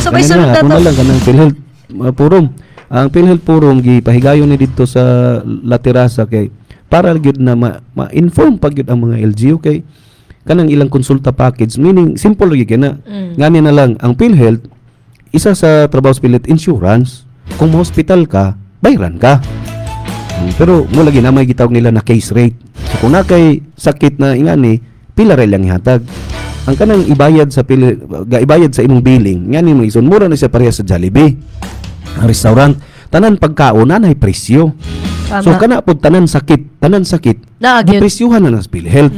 sabay sunod na Ako to. na lang kanang PhilHealth Forum. Ang PhilHealth Forum gipahigayon ni dito sa La Terraza kay para gyud na ma-inform pag gyud ang mga LGU kay kanang ilang konsulta package, meaning simple lagi kana. Ngani na lang ang PhilHealth isa sa trabaho sa PhilHealth insurance. Kung ma-hospital ka, bayaran ka. Pero mo lagi na may gitawag nila na case rate. So kung na kay sakit na ingani, pila ra lang ihatag. Ang kanang ibayad sa ibayad sa imong billing, ngani mo ison mura na siya pareha sa Jollibee. Ang restaurant, tanan pagkaon na nay presyo. Tama. So kana pud tanan sakit gipresyuhan na sa PhilHealth.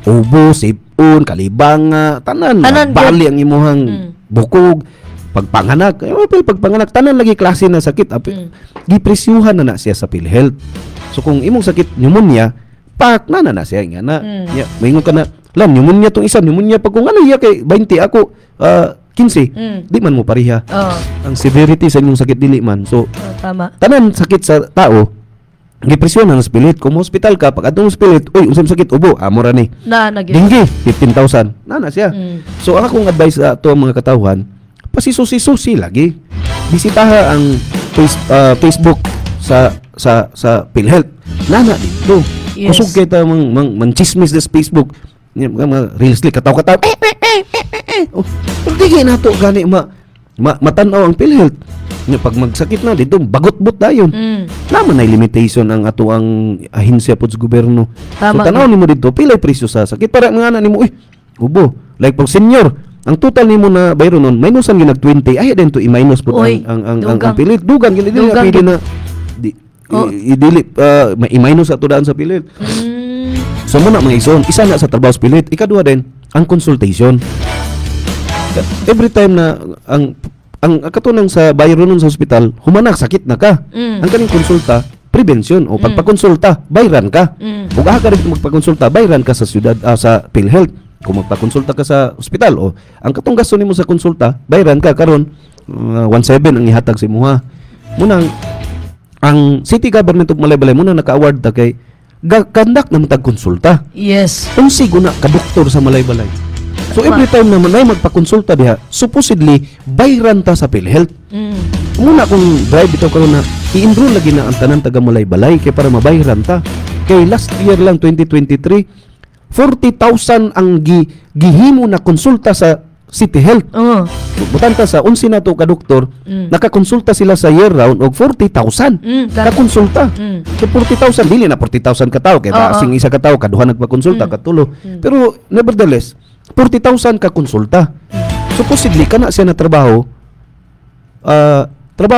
Ubo, sipon, kalibanga, tanan bali ang imuhang bukog, pagpanganak, pagpanganak tanan lagi klase na sakit, gipresyuhan na siya sa PhilHealth. So kung imong sakit pneumonia, pak na siya nga na. Maingon ka na, lan pneumonia tong isa, pneumonia pag kung ano iya kay 20 ako 15, di man mo pariha. Ang severity sa inyong sakit dili man. So tama. Tanan sakit sa tao gipresyon na sa pilit. Kung hospital ka, pag atong pilit, uy, unsang sakit, ubo, amora ni. Dinggi, 15,000. Na siya. So, ang akong advice sa ito mga katawhan, pasisusi-susi lagi. Bisitaha ang Facebook sa PhilHealth. Nana dito. Yes. Kusog kita man-chismis sa Facebook. Mga reels like, kataw-kataw. Pero di na ito, gani, matanaw ang PhilHealth. Pag magsakit na dito, bagot-bot dayon. Naman na limitation ang ato ang ahensya po sa gobyerno. So tanaw nimo dito, pilay presyo sa sakit para mga anak nimo, ubo. Like pag senior, ang total nimo na bayro nun, minusan ginag 20, ay din to i-minus po ang PhilHealth. Dugang gid na pwede na i-delete i-minus ato daan sa PhilHealth. So muna mga ison, isa na sa trabaho sa PhilHealth, ikaduha din ang consultation. Every time na ang katunang sa bayro nun sa ospital, humanak, sakit na ka. Ang kaning konsulta, prevention. O pagpakonsulta, bayran ka. Kung ka rin magpakonsulta, bayran ka sa syudad, sa PhilHealth. Kung magpakonsulta ka sa ospital, o ang katong gasto nimo sa konsulta, bayran ka. Karon 1.7 ang ihatag sa imuha. Munang, ang City Government of Malaybalay, muna naka-award ta kay kandak na matag konsulta. Yes. Kung sigo na, ka-doktor sa Malaybalay. So every time na may magpakonsulta diha, supposedly bayran ta sa PhilHealth. Muna kung drive ito karon na i-enroll lagi na ang tanan taga Malaybalay kay para mabayran ta. Kay last year lang 2023, 40,000 ang gihimo na konsulta sa City Health. Butan ta sa 11 na to ka doktor, nakakonsulta sila sa year round og 40,000 ka konsulta. So 40,000 dili na 40,000 ka tawo kay basing isa ka tawo kaduha nagpakonsulta katulo. Pero nevertheless 40,000 ka konsulta. Supposedly kana siya na trabaho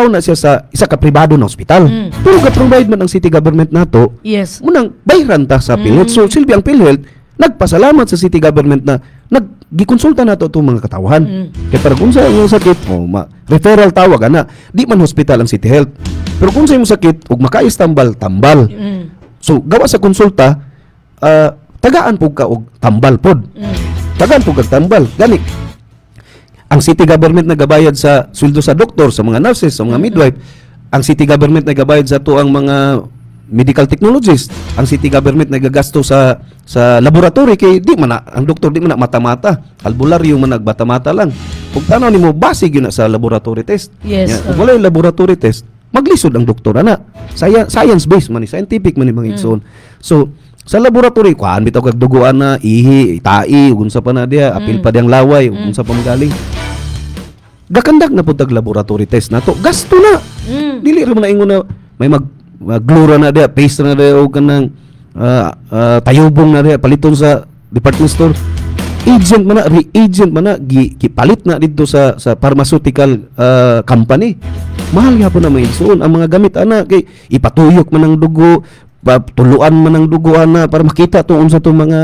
na siya sa isa ka pribado na ospital. Pero ga-provide man ang city government nato. Yes. Munang bayran ta sa PhilHealth. So silbi ang PhilHealth nagpasalamat sa city government na naggikonsulta nato itong mga katawhan. Kaya para kung sa inyong sakit, referral tawag ana, di man hospital ang City Health. Pero kung sa inyong sakit, ug makaistambal, tambal. So gawa sa konsulta, tagaan po ka og tambal pod. Tagaan po kag tambal. Gani, ang city government nagabayad sa sweldo sa doktor, sa mga nurses, sa mga midwife. Ang city government nagabayad sa to ang mga medical technologists. Ang city government nagagasto sa laboratory kay di man ang doktor di man mata-mata. Albularyo man nagbata-mata lang. Kung tanaw nimo basig yun na sa laboratory test. Yes. Kung wala yung laboratory test, maglisod ang doktor ana. Science based man, scientific man mga igsoon. So sa laboratory, kuhaan bitaw kag duguan na, ihi, tai, unsa pa na diya, apil pa diyang laway, unsa pa magaling. Gakandak na po tag laboratory test na to. Gasto na. Dili rin mo na ingon na may maglura na diya, paste na diya, o kanang tayubong na diya, paliton sa department store. Agent man na, reagent man na, gipalit na dito sa pharmaceutical company. Mahal nga po na may igsoon. Ang mga gamit, ana, kay ipatuyok man ang dugo, tuluan man ang duguan na para makita tungkol sa itong mga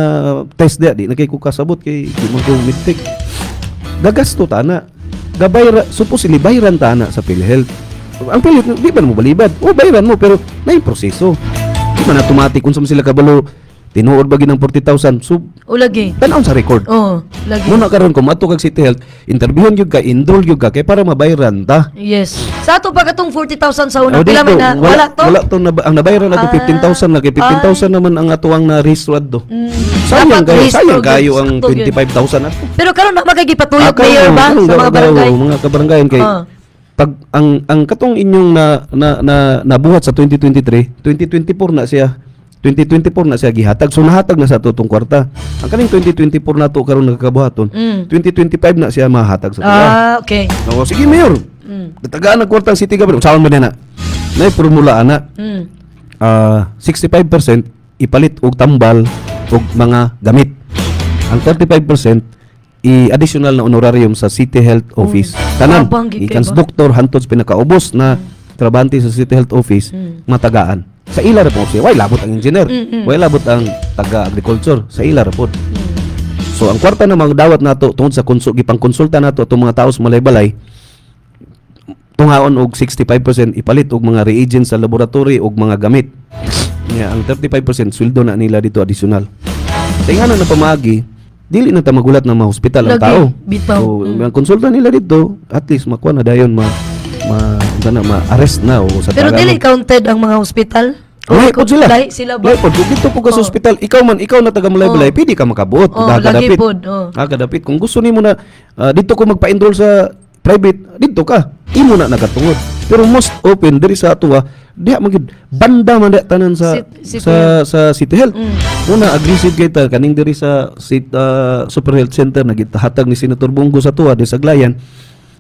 test dia. Di na kay kukasabot kay di mo kong mitik. Gagasto ta na. Supposedly bayran ta na sa PhilHealth. Ang PhilHealth, di ba mo balibad? O bayran mo pero na yung proseso. Di man automatic kung saan sila kabalo tinuod ba ginang 40,000. So O lagi. tan-aw sa record. Oh, lagi. Muna karon kung mato kag City Health, interviewon gyud ka, enroll gyud ka kay para mabayaran ta. Yes. Sa ato pa katong 40,000 sa una, O, pila dito, man na, wala to? Wala to ang nabayaran ako Ah. 15,000 na kay 15,000 naman ang atuang na registrad do. Sayang Dapat kayo restore kayo yun. ang Sakto yun. 25,000 ato. Pero karon na magagipatuyok Kayo, mayor ba kayo, sa mga barangay? mga kabarangay kay Ah. pag ang katong inyong nabuhat sa 2023, 2024 na siya. 2024 na siya gihatag. So nahatag na sa tutong kwarta. Ang kaning 2024 na to karon nagakabuhaton. 2025 na siya mahatag sa tuwa. Ah, okay. O, sige mayor. Tagaan ang kwarta ang city government. Usawan ba na? Nay formula ana. 65% ipalit og tambal og mga gamit. Ang 35% i-additional na honorarium sa City Health Office. Tanan, Abang, gikay ikan sa ba? doktor hantod sa pinakaubos na trabante sa City Health Office, matagaan. Sa ila ra po siya, way labot ang engineer, way labot ang taga-agriculture, sa ila ra po. So ang kwarta na magdawat nato tungod sa gipang konsulta nato atong mga tawo sa malay-balay, tunghaon og 65% ipalit og mga reagents sa laboratory og mga gamit. Ang 35% sweldo na nila dito additional. Sa ingana na pamagi, dili na ta magulat ng mga hospital ang Lagi, tao. bitaw. So, ang konsulta nila dito, at least makuha na dayon ma-arrest na o sa Pero Tagalog. dili counted ang mga hospital? Lahi po sila. Lahi sila ba? Lahi po. Dito po ka sa hospital, ikaw na taga Malay-Balay, pwede ka makabuot. lagi po. Kadapit. Kung gusto nimo na dito ko magpa-enroll sa private, dito ka. Imo na nakatungod. Pero most open diri sa ato diha magid banda man diha tanan sa sa City Health. Una aggressive kay ta kaning diri sa Super Health Center nagitahatag ni Senator Bongo sa tuwa di sa Glayan.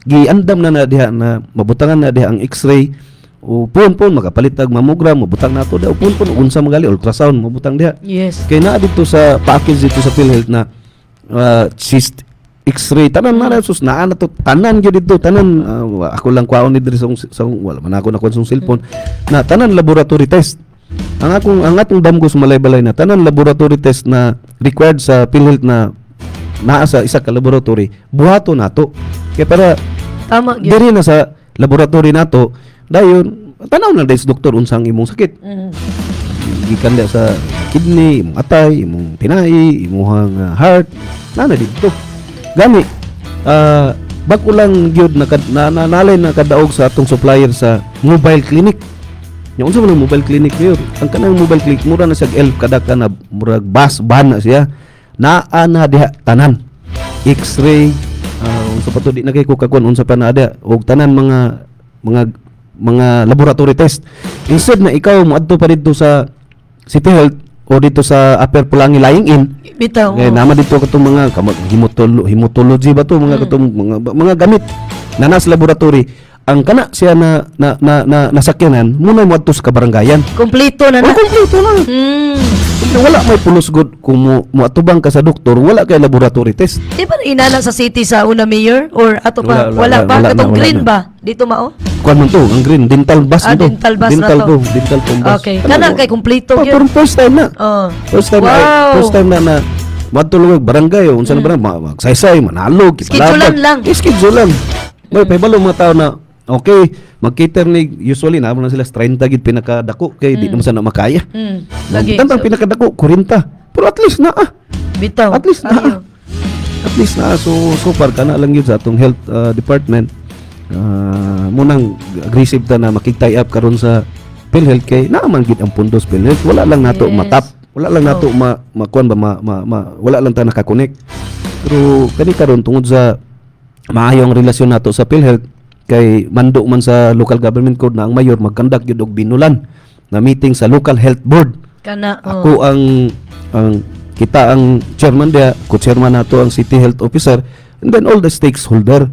Giandam na diha na mabutangan na diha ang X-ray o pun makapalit tag mammogram mabutang nato daw pun unsa magali ultrasound mabutang diha. Yes. Kay naa dito sa package dito sa PhilHealth na cyst X-ray tanan na sus naa na to tanan gyud dito tanan ako lang kwaon ni diri sa wala man ako nakuha sa cellphone na tanan laboratory test. Ang atong damgo sa Malay-Balay na tanan laboratory test na required sa PhilHealth na naa sa isa ka laboratory buhato nato. Kaya para Tama gyud. diri na sa laboratory nato dayon tanaw na dahil sa doktor unsang imong sakit. Gikan dia sa kidney, imong atay, imong tinai, imong heart, nana dito. Gani bag-o lang gyud nalay na kadaog sa atong supplier sa mobile clinic. Nya unsa man ang mobile clinic niyo? Ang kanang mobile clinic mura na sa elf kada ka na murag bus van na siya. Naa na diha tanan. X-ray, unsa pa to di na kay ko kakon unsa pa na ada og tanan mga laboratory test. Instead na ikaw moadto pa dito sa City Health o dito sa Upper Pulangi Lying In, Bitaw. naman dito katong mga hematology ba to mga katong mga gamit na nasa laboratory. Ang kana siya na nasakyanan muna mo adto sa kabarangayan. Kompleto na na. Kompleto na. Wala may pulos good kung mo atubang ka sa doktor, wala kay laboratory test. Di ba inana sa city sa una mayor? Or ato pa? Wala Wala pa? na, Katong wala green na. ba? Dito mao? Kuan man to, ang green dental bus Ah, na to. dental bus na to. Dental bus. Okay. Kana kay kompleto Oh, gyud. pero first time na. Oh. First time Wow. first time na matulog barangay unsa na barangay magsaysay manalog Schedulean lang. Schedule lang. May pahibalo mga tao na okay, mag-cater ni usually na sila 30 gid pinakadako kay di naman sana makaya. Lagi. Tantang pinakadako 40. Pero at least na Bitaw. At least na. Ayaw. At least na so far kana lang yun sa atong health department. Munang aggressive ta na makig-tie up karon sa PhilHealth kay naaman gid ang pundos PhilHealth. Wala lang nato Yes. matap. Wala lang nato makuan ba wala lang ta nakakonect. Pero kani karon tungod sa maayong relasyon nato sa PhilHealth kay mando man sa local government code na ang mayor magkandak gyud og binulan na meeting sa local health board. Kana. Ako ang kita ang chairman dia, co-chairman nato ang city health officer, and then all the stakeholder.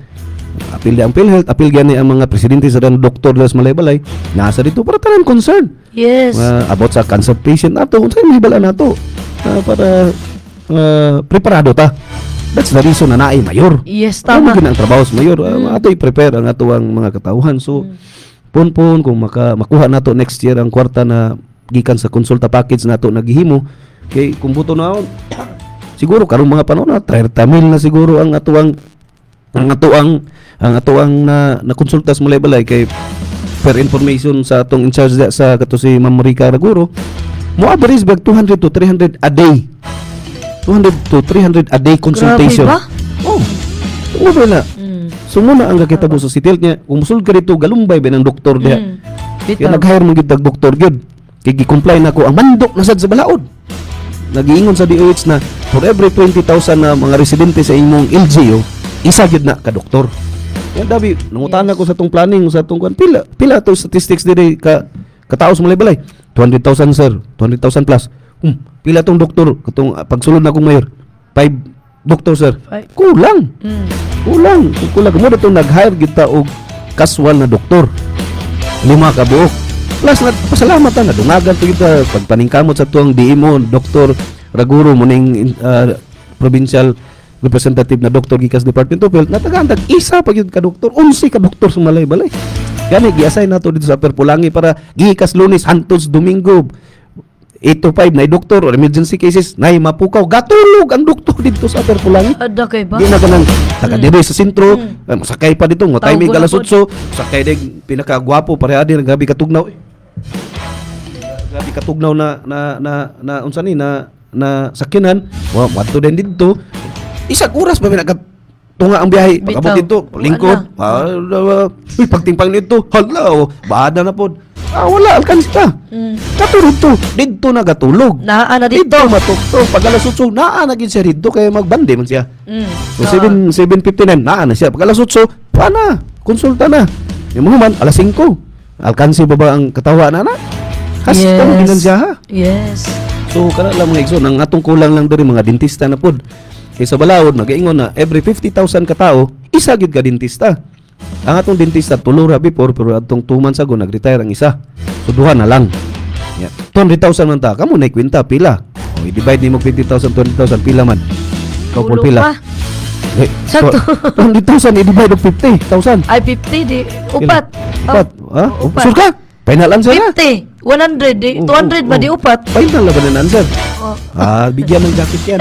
Apil ang PhilHealth, apil gani ang mga presidente sa doktor sa Malay-Balay, nasa dito para tanan concern. Yes. About sa cancer patient nato, unsay mahibala nato para preparado ta. That's the reason na naay mayor. Yes, Tama. tama. Ang trabaho sa mayor, ato i-prepare ang ato ang mga katauhan. So, pun kung makuha nato next year ang kwarta na gikan sa konsulta package nato naghihimo kay kung buto na siguro karong mga panahon na 30 mil na siguro ang atuang na konsulta sa Malay-Balay kay per information sa atong in charge sa kato si Ma'am Rica Raguro Mo average bag 200 to 300 a day. 200 to 300 a day consultation. Grabe ba? Oh. Tungo ba na? Mm. So muna ang kakita mo sa sitil niya, kung musul ka dito, galumbay ba ng doktor diha. Mm. Kaya Bitaw. nag-hire mo gid doktor gyud. Kay gi-comply na ko ang mandok na sad sa balaod. Nagiingon sa DOH na for every 20,000 na mga residente sa imong LGU, isa gyud na ka doktor. Yan dabi nangutana ko sa tong planning sa tong kwan pila to statistics dire katao sa balay. 200,000 sir, 200,000 plus. Pila tong doktor katong pagsulod na akong mayor. 5 doktor sir. Five. Kulang. Mm. Kulang mo dito nag-hire kita og casual na doktor. 5 ka buok. Plus na pasalamatan na dungagan to kita pagpaningkamot sa tuang DMO Dr. Raguro muning provincial representative na doktor gikas Department of Health natagantag isa pa gyud ka doktor 11 ka doktor sa balay. Gani gi-assign nato dito sa Perpulangi para gikas Lunes hangtod Domingo 8 to 5 na doktor or emergency cases na mapukaw gatulog ang doktor dito sa Perpulangi. Ada kay ba? Di na kanang taga-dire sa sentro, masakay pa dito, mo timing Tawag ko na kalasutso, sakay dig pinakagwapo pareha din grabe katugnaw. Grabe katugnaw na unsa ni na sakyanan, wadto din dito. Isang oras ba tunga ang biyahe Bitaw. pagabot dito, lingkod. Uy, pagtimpang dito, hala, bada na pod. Wala alkansi ka. Katulog to, dito na gatulog. Naa na dito. Matukto, pag alas 8, naa na gid siya dito kaya magbande man siya. Mm. So 7:59 naa na siya. Pag alas 8, paana? Konsulta na. Yung mga man, alas 5. Alkansi ba ba ang katawa na na? Hasta Yes. ginan siya ha. Yes. So kana lang mga igsoon, ang atong kulang lang diri mga dentista na pod. Kay sa balaod nagaingon na every 50,000 ka tawo, isa gid ka dentista. Ang atong dentista tulo ra before pero atong 2 months ago nag-retire ang isa. So duha na lang. Yeah. 200,000 man ta, kamo na kwenta pila. O i-divide nimo 20,000 200,000 pila man. Ikaw po Ulo pila. pa. Eh, Sakto. 200,000 i-divide og 50,000. Ay 50 di upat. Upat. Ha? upat. Sur ka? Final answer na. 50, 100 di 200 ba di upat? Final na ba na answer? Oh. Bigyan ng jacket yan.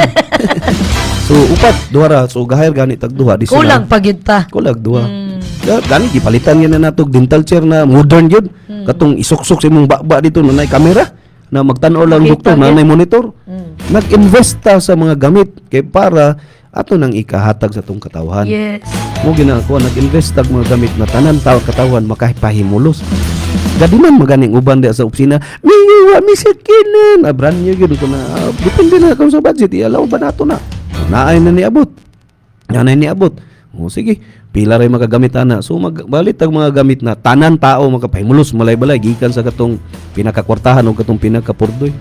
So upat duha ra, so gahayar gani tag duha di sila. Kulang pagid ta. Kulag duha. Mm. Gani gipalitan yan na natog dental chair na modern gyud. Katong isuksok sa imong bakba dito na nay kamera na magtan-aw lang Makita doktor na gyud. nay monitor. Mm. Nag-invest ta sa mga gamit kay para ato nang ikahatag sa tong katawhan. Yes. Mo ginako nag-invest tag mga gamit na tanan tawo katawan makahipahimulos. Gadiman maganing uban di sa opisina. Miyo mi sakinan. Brand new gyud ko na depende na kung sa budget ilaw ba nato na. Naay na niabot. Naay niabot. O sige, pila ray magagamit ana. So magbalit ang mga gamit na tanan tao makapahimulos malay-balay gikan sa katong pinakakwartahan o katong pinakapurdoy.